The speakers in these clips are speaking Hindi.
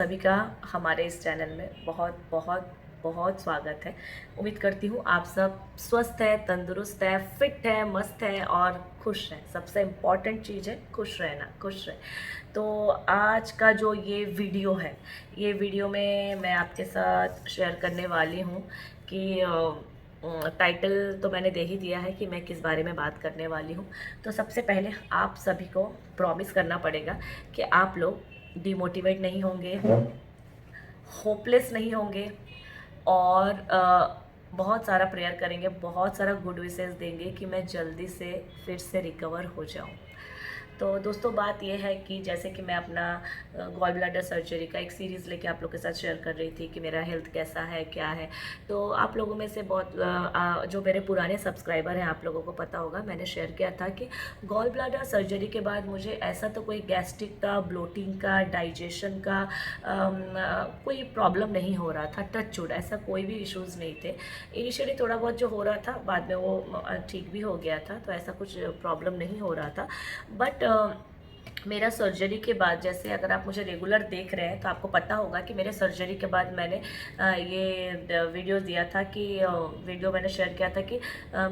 सभी का हमारे इस चैनल में बहुत बहुत बहुत स्वागत है। उम्मीद करती हूँ आप सब स्वस्थ है, तंदुरुस्त है, फिट है, मस्त है और खुश हैं। सबसे इम्पॉर्टेंट चीज़ है खुश रहना, खुश रहे। तो आज का जो ये वीडियो है, ये वीडियो में मैं आपके साथ शेयर करने वाली हूँ कि टाइटल तो मैंने दे ही दिया है कि मैं किस बारे में बात करने वाली हूँ। तो सबसे पहले आप सभी को प्रॉमिस करना पड़ेगा कि आप लोग डिमोटिवेट नहीं होंगे, होपलेस नहीं होंगे और बहुत सारा प्रेयर करेंगे, बहुत सारा गुड विशेस देंगे कि मैं जल्दी से फिर से रिकवर हो जाऊं। तो दोस्तों बात यह है कि जैसे कि मैं अपना गॉल ब्लैडर सर्जरी का एक सीरीज़ लेके आप लोग के साथ शेयर कर रही थी कि मेरा हेल्थ कैसा है, क्या है। तो आप लोगों में से बहुत जो मेरे पुराने सब्सक्राइबर हैं, आप लोगों को पता होगा, मैंने शेयर किया था कि गॉल ब्लैडर सर्जरी के बाद मुझे ऐसा तो कोई गैस्ट्रिक का, ब्लोटिंग का, डाइजेशन का कोई प्रॉब्लम नहीं हो रहा था। टच वुड, ऐसा कोई भी इश्यूज़ नहीं थे। इनिशियली थोड़ा बहुत जो हो रहा था, बाद में वो ठीक भी हो गया था, तो ऐसा कुछ प्रॉब्लम नहीं हो रहा था। बट मेरा सर्जरी के बाद, जैसे अगर आप मुझे रेगुलर देख रहे हैं तो आपको पता होगा कि मेरे सर्जरी के बाद मैंने ये वीडियो दिया था कि वीडियो मैंने शेयर किया था कि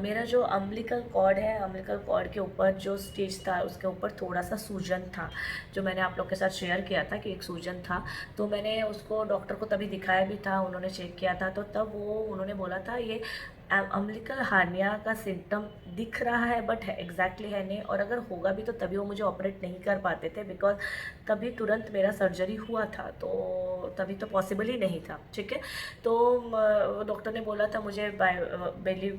मेरा जो अम्बिलिकल कॉर्ड है, अम्बिलिकल कॉर्ड के ऊपर जो स्टेज था उसके ऊपर थोड़ा सा सूजन था, जो मैंने आप लोग के साथ शेयर किया था कि एक सूजन था। तो मैंने उसको डॉक्टर को तभी दिखाया भी था, उन्होंने चेक किया था, तो तब वो उन्होंने बोला था ये अम्बिलिकल हार्निया का सिम्टम दिख रहा है बट है एग्जैक्टली है नहीं, और अगर होगा भी तो तभी वो मुझे ऑपरेट नहीं कर पाते थे बिकॉज तभी तुरंत मेरा सर्जरी हुआ था, तो तभी तो पॉसिबल ही नहीं था। ठीक है, तो डॉक्टर ने बोला था मुझे बेली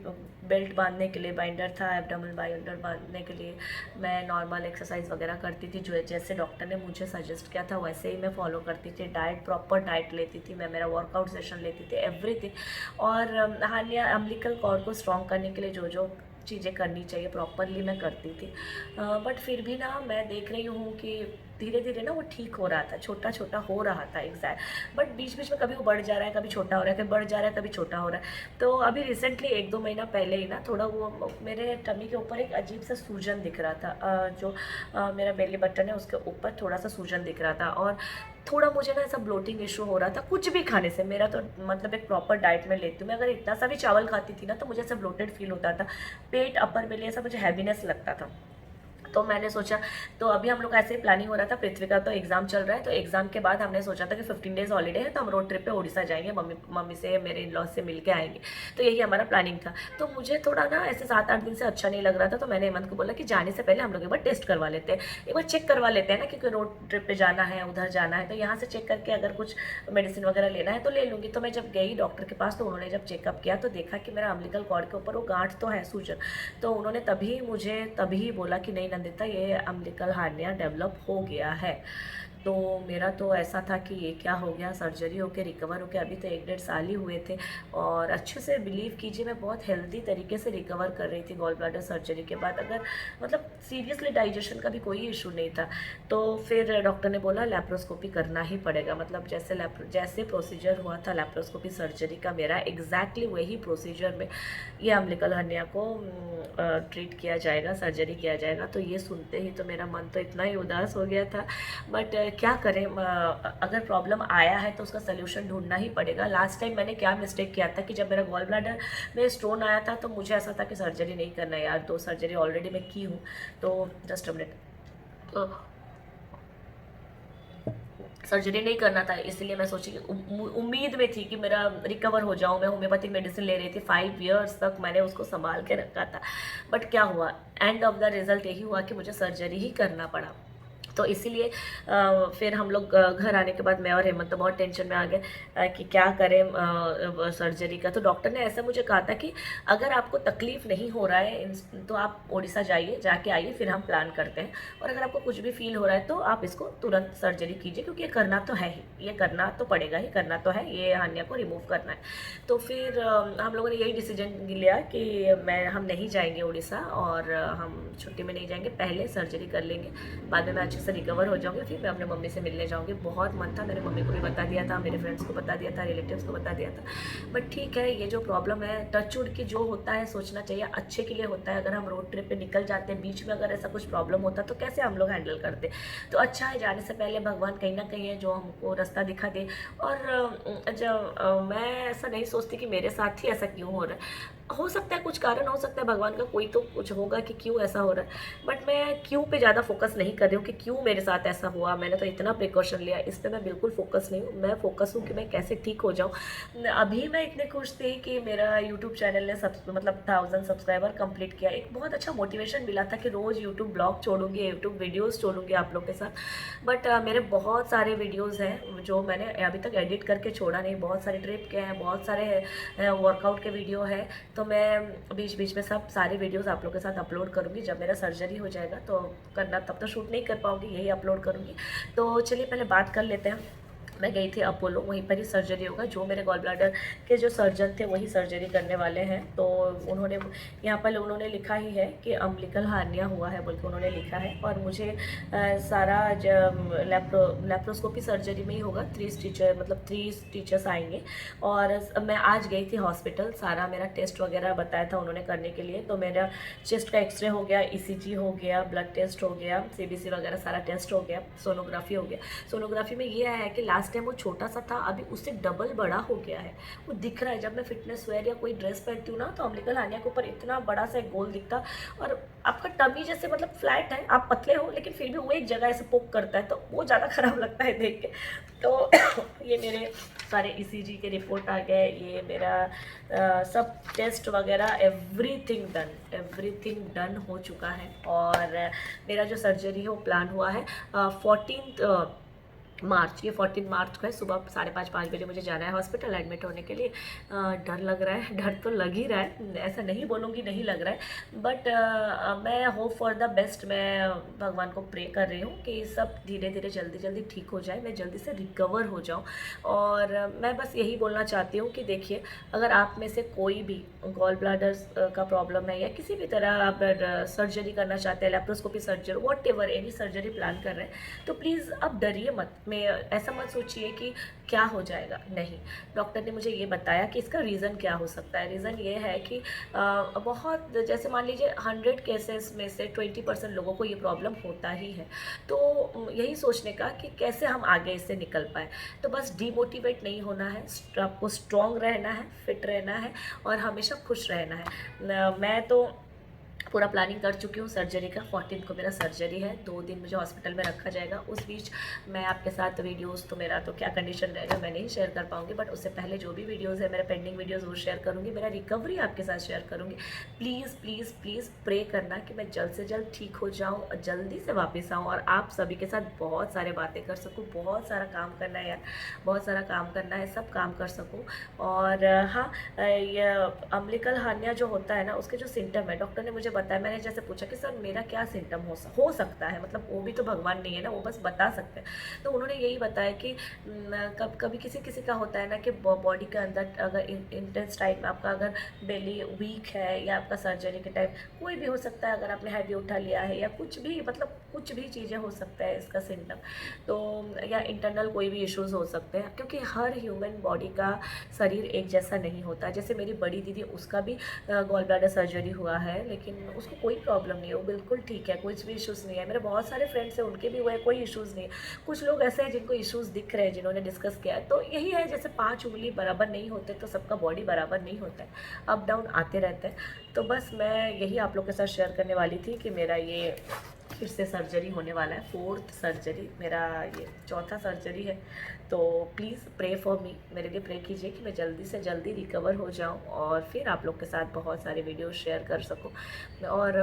बेल्ट बांधने के लिए, बाइंडर था, एब्डोमिनल बाइंडर बांधने के लिए मैं नॉर्मल एक्सरसाइज वगैरह करती थी, जो जैसे डॉक्टर ने मुझे सजेस्ट किया था वैसे ही मैं फॉलो करती थी। डाइट, प्रॉपर डाइट लेती थी मैं, मेरा वर्कआउट सेशन लेती थी, एवरीथिंग। और हार्निया अम्बिलिकल कॉर्ड को स्ट्रॉन्ग करने के लिए जो जो चीज़ें करनी चाहिए प्रॉपरली मैं करती थी। बट फिर भी ना मैं देख रही हूँ कि धीरे धीरे ना वो ठीक हो रहा था, छोटा छोटा हो रहा था एग्जैक्ट, बट बीच बीच में कभी वो बढ़ जा रहा है, कभी छोटा हो रहा है, कभी बढ़ जा रहा है, कभी छोटा हो रहा है। तो अभी रिसेंटली 1-2 महीना पहले ही ना थोड़ा वो मेरे टमी के ऊपर एक अजीब सा सूजन दिख रहा था, जो मेरा बेली बटन है उसके ऊपर थोड़ा सा सूजन दिख रहा था, और थोड़ा मुझे ना ऐसा ब्लोटिंग इशू हो रहा था कुछ भी खाने से। मेरा तो मतलब एक प्रॉपर डाइट में लेती हूँ मैं, अगर इतना सा भी चावल खाती थी ना तो मुझे ऐसा ब्लोटेड फील होता था, पेट अपर बेली ऐसा मुझे हैवीनेस लगता था। तो मैंने सोचा, तो अभी हम लोग ऐसे ही प्लानिंग हो रहा था, पृथ्वी का तो एग्जाम चल रहा है, तो एग्जाम के बाद हमने सोचा था कि 15 डेज हॉलीडे है तो हम रोड ट्रिप पे उड़ीसा जाएंगे, मम्मी मम्मी से, मेरे इन लॉज से मिल के आएंगे। तो यही हमारा प्लानिंग था। तो मुझे थोड़ा ना ऐसे 7-8 दिन से अच्छा नहीं लग रहा था, तो मैंने हेमंत को बोला कि जाने से पहले हम लोग एक बार टेस्ट करवा लेते हैं, एक बार चेक करवा लेते हैं ना, क्योंकि रोड ट्रिप पे जाना है, उधर जाना है, तो यहाँ से चेक करके अगर कुछ मेडिसिन वगैरह लेना है तो ले लूँगी। तो मैं जब गई डॉक्टर के पास, तो उन्होंने जब चेकअप किया तो देखा कि मेरा अम्बिलिकल कॉर्ड के ऊपर वो गांठ तो है, सूजन। तो उन्होंने तभी बोला कि नहीं नंदिता, ये अम्बिलिकल हार्निया डेवलप हो गया है। तो मेरा तो ऐसा था कि ये क्या हो गया, सर्जरी होके रिकवर होके अभी तो 1-1.5 साल ही हुए थे, और अच्छे से बिलीव कीजिए मैं बहुत हेल्दी तरीके से रिकवर कर रही थी गॉल ब्लैडर सर्जरी के बाद। अगर मतलब सीरियसली डाइजेशन का भी कोई इशू नहीं था। तो फिर डॉक्टर ने बोला लैप्रोस्कोपी करना ही पड़ेगा, मतलब जैसे प्रोसीजर हुआ था लैप्रोस्कोपी सर्जरी का मेरा, एग्जैक्टली वही प्रोसीजर में ये अम्बिलिकल हर्निया को ट्रीट किया जाएगा, सर्जरी किया जाएगा। तो ये सुनते ही तो मेरा मन तो इतना ही उदास हो गया था। बट क्या करें, अगर प्रॉब्लम आया है तो उसका सोल्यूशन ढूंढना ही पड़ेगा। लास्ट टाइम मैंने क्या मिस्टेक किया था कि जब मेरा गॉल ब्लैडर में स्टोन आया था तो मुझे ऐसा था कि सर्जरी नहीं करना है यार, 2 सर्जरी ऑलरेडी मैं की हूँ। तो जस्ट अ मिनट, तो सर्जरी नहीं करना था, इसलिए मैं सोची कि उम्मीद में थी कि मेरा रिकवर हो जाऊँ। मैं होम्योपैथिक मेडिसिन ले रही थी, 5 ईयर्स तक मैंने उसको संभाल के रखा था। बट क्या हुआ, एंड ऑफ द रिजल्ट यही हुआ कि मुझे सर्जरी ही करना पड़ा। तो इसीलिए फिर हम लोग घर आने के बाद मैं और हेमंत तो बहुत टेंशन में आ गए कि क्या करें सर्जरी का। तो डॉक्टर ने ऐसा मुझे कहा था कि अगर आपको तकलीफ नहीं हो रहा है तो आप उड़ीसा जाइए, जाके आइए, फिर हम प्लान करते हैं, और अगर आपको कुछ भी फील हो रहा है तो आप इसको तुरंत सर्जरी कीजिए, क्योंकि ये करना तो है ही, ये करना तो पड़ेगा ही, करना तो है, ये हानिया को रिमूव करना है। तो फिर हम लोगों ने यही डिसीजन लिया कि हम नहीं जाएंगे उड़ीसा, और हम छुट्टी में नहीं जाएंगे, पहले सर्जरी कर लेंगे, बाद में मैं अच्छे से रिकवर हो जाऊंगी, फिर मैं अपने मम्मी से मिलने जाऊंगी। बहुत मन था, मेरे मम्मी को भी बता दिया था, मेरे फ्रेंड्स को बता दिया था, रिलेटिव्स को बता दिया था। बट ठीक है, ये जो प्रॉब्लम है टच वुड की, जो होता है सोचना चाहिए अच्छे के लिए होता है। अगर हम रोड ट्रिप पे निकल जाते हैं, बीच में अगर ऐसा कुछ प्रॉब्लम होता तो कैसे हम लोग हैंडल करते। तो अच्छा है, जाने से पहले भगवान कहीं ना कहीं है जो हमको रास्ता दिखा दे। और जब मैं ऐसा नहीं सोचती कि मेरे साथ ही ऐसा क्यों हो रहा है। हो सकता है कुछ कारण हो सकता है भगवान का, कोई तो कुछ होगा कि क्यों ऐसा हो रहा है, बट मैं क्यों पे ज़्यादा फोकस नहीं कर रही हूँ कि क्यों मेरे साथ ऐसा हुआ, मैंने तो इतना प्रिकॉशन लिया, इस पे मैं बिल्कुल फोकस नहीं हूँ। मैं फोकस हूँ कि मैं कैसे ठीक हो जाऊँ। अभी मैं इतने खुश थी कि मेरा यूट्यूब चैनल ने सब मतलब 1000 सब्सक्राइबर कंप्लीट किया। एक बहुत अच्छा मोटिवेशन मिला था कि रोज़ यूट्यूब ब्लॉग छोड़ूंगी, यूट्यूब वीडियोज़ छोड़ूंगी आप लोग के साथ। बट मेरे बहुत सारे वीडियोज़ हैं जो मैंने अभी तक एडिट करके छोड़ा नहीं। बहुत सारे ट्रिप के हैं, बहुत सारे वर्कआउट के वीडियो है, तो मैं बीच बीच में सब सारे वीडियोस आप लोग के साथ अपलोड करूँगी। जब मेरा सर्जरी हो जाएगा तो करना, तब तो शूट नहीं कर पाऊँगी, यही अपलोड करूँगी। तो चलिए पहले बात कर लेते हैं। मैं गई थी अपोलो, वहीं पर ही सर्जरी होगा। जो मेरे गॉल ब्लैडर के जो सर्जन थे वही सर्जरी करने वाले हैं। तो उन्होंने यहाँ पर उन्होंने लिखा ही है कि अम्बिलिकल हार्निया हुआ है बोल के उन्होंने लिखा है। और मुझे सारा लैप्रोस्कोपी सर्जरी में ही होगा। 3 स्टिचर मतलब 3 स्टिचर्स आएंगे। और मैं आज गई थी हॉस्पिटल, सारा मेरा टेस्ट वगैरह बताया था उन्होंने करने के लिए। तो मेरा चेस्ट का एक्सरे हो गया, ECG हो गया, ब्लड टेस्ट हो गया, CBC वगैरह सारा टेस्ट हो गया, सोनोग्राफी हो गया। सोनोग्राफी में ये है कि लास्ट टाइम वो छोटा सा था, अभी उससे डबल बड़ा हो गया है। वो दिख रहा है, जब मैं फिटनेस वेयर या कोई ड्रेस पहनती हूँ ना तो अम्बिलिकल हार्निया के ऊपर इतना बड़ा सा एक गोल दिखता। और आपका टमी जैसे मतलब फ्लैट है, आप पतले हो लेकिन फिर भी वो एक जगह ऐसे पोक करता है, तो वो ज़्यादा खराब लगता है देख के। तो ये मेरे सारे ECG के रिपोर्ट आ गए, ये मेरा सब टेस्ट वगैरह एवरीथिंग डन हो चुका है। और मेरा जो सर्जरी है वो प्लान हुआ है 14 मार्च, ये 14 मार्च को है। सुबह 5:30 बजे मुझे जाना है हॉस्पिटल एडमिट होने के लिए। डर लग रहा है, डर तो लग ही रहा है, ऐसा नहीं बोलूँगी नहीं लग रहा है, बट मैं होप फॉर द बेस्ट। मैं भगवान को प्रे कर रही हूँ कि सब धीरे धीरे जल्दी ठीक हो जाए, मैं जल्दी से रिकवर हो जाऊँ। और मैं बस यही बोलना चाहती हूँ कि देखिए, अगर आप में से कोई भी गॉल ब्लैडर का प्रॉब्लम है या किसी भी तरह आप सर्जरी करना चाहते हैं, laparoscopy surgery, what ever any surgery plan कर रहे हैं, तो प्लीज़ अब डरिए मत। में ऐसा मत सोचिए कि क्या हो जाएगा, नहीं। डॉक्टर ने मुझे ये बताया कि इसका रीज़न क्या हो सकता है। रीज़न ये है कि बहुत, जैसे मान लीजिए 100 केसेस में से 20% लोगों को ये प्रॉब्लम होता ही है। तो यही सोचने का कि कैसे हम आगे इससे निकल पाए। तो बस डीमोटिवेट नहीं होना है, आपको स्ट्रॉन्ग रहना है, फिट रहना है और हमेशा खुश रहना है। मैं तो पूरा प्लानिंग कर चुकी हूँ सर्जरी का। 14 को मेरा सर्जरी है, 2 दिन मुझे हॉस्पिटल में रखा जाएगा। उस बीच मैं आपके साथ वीडियोस, तो मेरा तो क्या कंडीशन रहेगा मैं नहीं शेयर कर पाऊँगी, बट उससे पहले जो भी वीडियोस है मेरे पेंडिंग वीडियोस वो शेयर करूँगी, मेरा रिकवरी आपके साथ शेयर करूँगी। प्लीज़ प्लीज़ प्लीज़ प्रे करना कि मैं जल्द से जल्द ठीक हो जाऊँ और जल्दी से वापस आऊँ और आप सभी के साथ बहुत सारे बातें कर सकूँ। बहुत सारा काम करना है यार, बहुत सारा काम करना है, सब काम कर सकूँ। और हाँ, ये अम्बिलिकल हार्निया जो होता है ना, उसके जो सिम्टम है डॉक्टर ने मुझे बताया। मैंने जैसे पूछा कि सर मेरा क्या सिम्टम हो सकता है, मतलब वो भी तो भगवान नहीं है ना, वो बस बता सकते हैं। तो उन्होंने यही बताया कि कभी किसी किसी का होता है ना कि बॉडी के अंदर अगर इंटेंस टाइम में आपका अगर बेली वीक है या आपका सर्जरी के टाइम कोई भी हो सकता है, अगर आपने हैवी उठा लिया है या कुछ भी, मतलब कुछ भी चीज़ें हो सकता है इसका सिम्टम। तो या इंटरनल कोई भी इश्यूज़ हो सकते हैं, क्योंकि हर ह्यूमन बॉडी का शरीर एक जैसा नहीं होता। जैसे मेरी बड़ी दीदी, उसका भी गॉल ब्लैडर सर्जरी हुआ है, लेकिन उसको कोई प्रॉब्लम नहीं है, वो बिल्कुल ठीक है, कुछ भी इश्यूज़ नहीं है। मेरे बहुत सारे फ्रेंड्स हैं, उनके भी हुए, कोई इश्यूज़ नहीं है। कुछ लोग ऐसे हैं जिनको इश्यूज़ दिख रहे हैं, जिन्होंने डिस्कस किया है। तो यही है, जैसे 5 उंगली बराबर नहीं होते तो सबका बॉडी बराबर नहीं होता है, अप डाउन आते रहते हैं। तो बस मैं यही आप लोग के साथ शेयर करने वाली थी कि मेरा ये फिर से सर्जरी होने वाला है, 4th सर्जरी, मेरा ये 4था सर्जरी है। तो प्लीज़ प्रे फॉर मी, मेरे लिए प्रे कीजिए कि मैं जल्दी से जल्दी रिकवर हो जाऊं और फिर आप लोग के साथ बहुत सारे वीडियो शेयर कर सकूं। और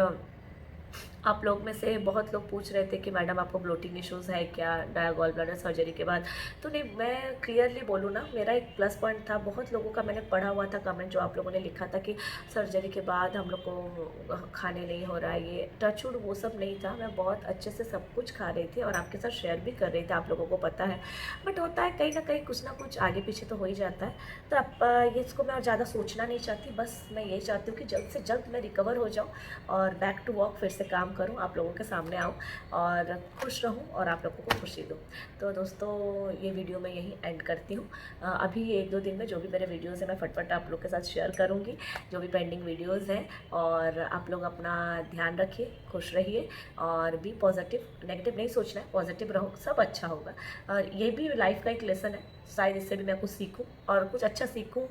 आप लोग में से बहुत लोग पूछ रहे थे कि मैडम आपको ब्लोटिंग इश्यूज़ है क्या गॉल ब्लैडर सर्जरी के बाद। तो नहीं, मैं क्लियरली बोलूँ ना, मेरा एक प्लस पॉइंट था। बहुत लोगों का मैंने पढ़ा हुआ था कमेंट, जो आप लोगों ने लिखा था कि सर्जरी के बाद हम लोग को खाने नहीं हो रहा है, ये टचवुड वो सब नहीं था। मैं बहुत अच्छे से सब कुछ खा रही थी और आपके साथ शेयर भी कर रही थी, आप लोगों को पता है। बट होता है कहीं ना कहीं कुछ ना कुछ आगे पीछे तो हो ही जाता है। तो अब ये इसको मैं ज़्यादा सोचना नहीं चाहती, बस मैं यही चाहती हूँ कि जल्द से जल्द मैं रिकवर हो जाऊँ और बैक टू वर्क फिर से काम करूँ, आप लोगों के सामने आऊँ और खुश रहूँ और आप लोगों को खुशी दूँ। तो दोस्तों ये वीडियो मैं यहीं एंड करती हूँ। अभी 1-2 दिन में जो भी मेरे वीडियोज़ हैं मैं फटाफट आप लोग के साथ शेयर करूँगी, जो भी पेंडिंग वीडियोज़ हैं। और आप लोग अपना ध्यान रखिए, खुश रहिए और बी पॉजिटिव। नेगेटिव नहीं सोचना है, पॉजिटिव रहो, सब अच्छा होगा। और ये भी लाइफ का एक लेसन है, शायद इससे भी मैं कुछ सीखूं और कुछ अच्छा सीखूं,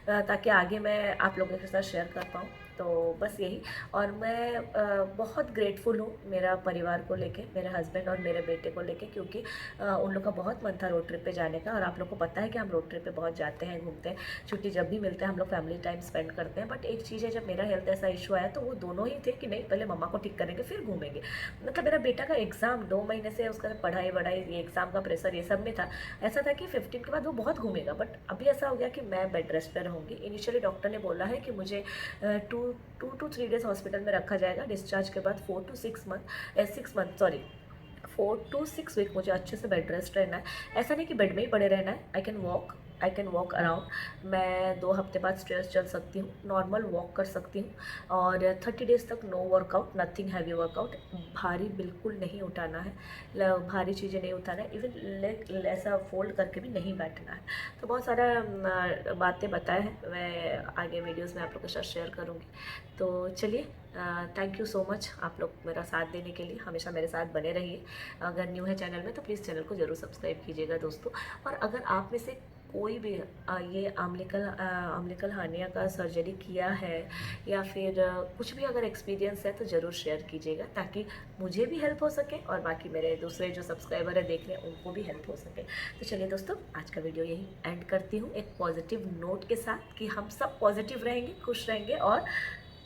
ताकि आगे मैं आप लोगों के साथ शेयर कर पाऊँ। तो बस यही। और मैं बहुत ग्रेटफुल हूँ मेरा परिवार को लेके, मेरे हस्बैंड और मेरे बेटे को लेके, क्योंकि उन लोग का बहुत मन था रोड ट्रिप पे जाने का। और आप लोग को पता है कि हम रोड ट्रिप पे बहुत जाते हैं, घूमते हैं, छुट्टी जब भी मिलते हैं हम लोग फैमिली टाइम स्पेंड करते हैं। बट एक चीज़ है, जब मेरा हेल्थ ऐसा इशू आया तो वो दोनों ही थे कि नहीं पहले मम्मा को ठीक करेंगे फिर घूमेंगे। मतलब मेरा बेटा का एग्ज़ाम 2 महीने से उसका पढ़ाई वढ़ाई, ये एग्ज़ाम का प्रेशर, ये सब में था। ऐसा था कि 15 के बाद वो बहुत घूमेगा, बट अभी ऐसा हो गया कि मैं बेड रेस्ट पे रहूँगी। इनिशियली डॉक्टर ने बोला है कि मुझे 2 to 3 डेज़ हॉस्पिटल में रखा जाएगा, डिस्चार्ज के बाद 4 to 6 month 6 month sorry 4 to 6 week मुझे अच्छे से बेड रेस्ट रहना है। ऐसा नहीं कि बेड में ही पड़े रहना है। I can walk around. मैं 2 हफ्ते बाद स्टेयर्स चल सकती हूँ, नॉर्मल वॉक कर सकती हूँ। और 30 डेज़ तक no workout, nothing heavy workout. भारी बिल्कुल नहीं उठाना है, भारी चीज़ें नहीं उठाना है, इवन लेग ऐसा फोल्ड करके भी नहीं बैठना है। तो बहुत सारा बातें बताए हैं, मैं आगे वीडियोज़ में आप लोग के साथ शेयर करूँगी। तो चलिए, थैंक यू सो मच आप लोग मेरा साथ देने के लिए, हमेशा मेरे साथ बने रहिए। अगर न्यू है चैनल में तो प्लीज़ चैनल को ज़रूर सब्सक्राइब कीजिएगा दोस्तों। और अगर आप में से कोई भी ये अम्लिकल हार्निया का सर्जरी किया है या फिर कुछ भी अगर एक्सपीरियंस है तो ज़रूर शेयर कीजिएगा, ताकि मुझे भी हेल्प हो सके और बाकी मेरे दूसरे जो सब्सक्राइबर है देख रहे हैं उनको भी हेल्प हो सके। तो चलिए दोस्तों, आज का वीडियो यही एंड करती हूँ एक पॉजिटिव नोट के साथ कि हम सब पॉजिटिव रहेंगे, खुश रहेंगे और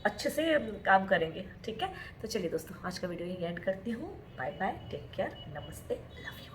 अच्छे से काम करेंगे। ठीक है, तो चलिए दोस्तों, आज का वीडियो यही एंड करती हूँ। बाय बाय, टेक केयर, नमस्ते, लव यू।